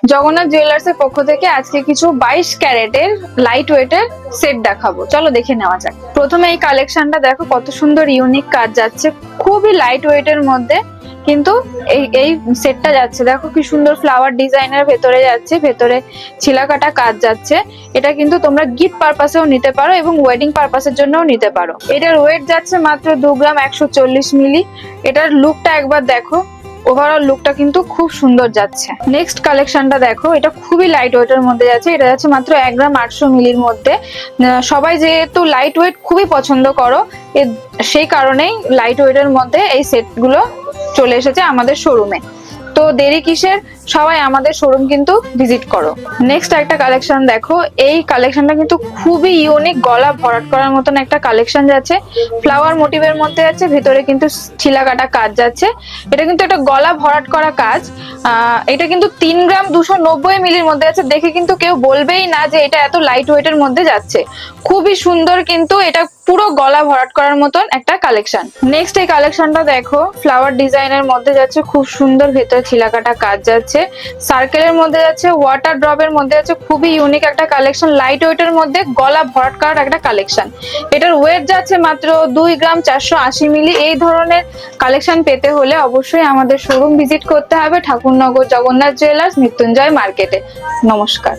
Jagannath jewellers এর পক্ষ থেকে আজকে কিছু 22 ক্যারেটের লাইট ওয়েটের সেট দেখাবো, চলো দেখে নেওয়া যাক। প্রথমে এই কালেকশনটা দেখো, কত সুন্দর ইউনিক কাজ যাচ্ছে, খুবই লাইট ওয়েটের মধ্যে কিন্তু এই সেটটা যাচ্ছে। দেখো কি সুন্দর ফ্লাওয়ার ডিজাইনের ভেতরে যাচ্ছে, ভেতরে ছিলাকাটা কাজ যাচ্ছে। এটা কিন্তু তোমরা গিফট পারপাসেও নিতে পারো এবং ওয়েডিং পারপাসের জন্যও নিতে পারো। এটার ওয়েট যাচ্ছে মাত্র 2 গ্রাম 140 মিলি। এটার লুকটা একবার দেখো, ওভারঅল লুকটা কিন্তু খুব সুন্দর যাচ্ছে। নেক্সট কালেকশনটা দেখো, এটা খুবই লাইট ওয়েটের মধ্যে যাচ্ছে। এটা যাচ্ছে মাত্র 1 গ্রাম 800 মিলির মধ্যে। সবাই যেহেতু লাইট ওয়েট খুবই পছন্দ করো, সেই কারণেই লাইট ওয়েটের মধ্যে এই সেটগুলো চলে এসেছে আমাদের শোরুমে। তো দেরি কিসের, সবাই আমাদের শোরুম কিন্তু ভিজিট করো। নেক্সট একটা কালেকশন দেখো, এই কালেকশনটা কিন্তু খুবই ইউনিক, গলা ভরাট করার মতন একটা কালেকশন যাচ্ছে। ফ্লাওয়ার মোটিভের মধ্যে যাচ্ছে, ভিতরে কিন্তু ছিলা কাটা কাজ যাচ্ছে। এটা কিন্তু একটা গলা ভরাট করা কাজ। এটা কিন্তু 3 গ্রাম 290 মিলির মধ্যে আছে। দেখে কিন্তু কেউ বলবেই না যে এটা এত লাইট ওয়েটের মধ্যে যাচ্ছে। খুবই সুন্দর, কিন্তু এটা পুরো গলা ভরাট করার মতন একটা কালেকশন। নেক্সট এই কালেকশনটা দেখো, ফ্লাওয়ার ডিজাইনের মধ্যে যাচ্ছে, খুব সুন্দর, ভেতরে ছিলাকাটা কাজ যাচ্ছে, সার্কেলের মধ্যে যাচ্ছে, ওয়াটার ড্রপের মধ্যে যাচ্ছে। খুবই ইউনিক একটা কালেকশন, লাইট ওয়েটের মধ্যে গলা ভরাট করার একটা কালেকশন। এটার ওয়েট যাচ্ছে মাত্র 2 গ্রাম 480 মিলি। এই ধরনের কালেকশন পেতে হলে অবশ্যই আমাদের শোরুম ভিজিট করতে হবে, ঠাকুরনগর জগন্নাথ জুয়েলার্স, মৃত্যুঞ্জয় মার্কেটে। নমস্কার।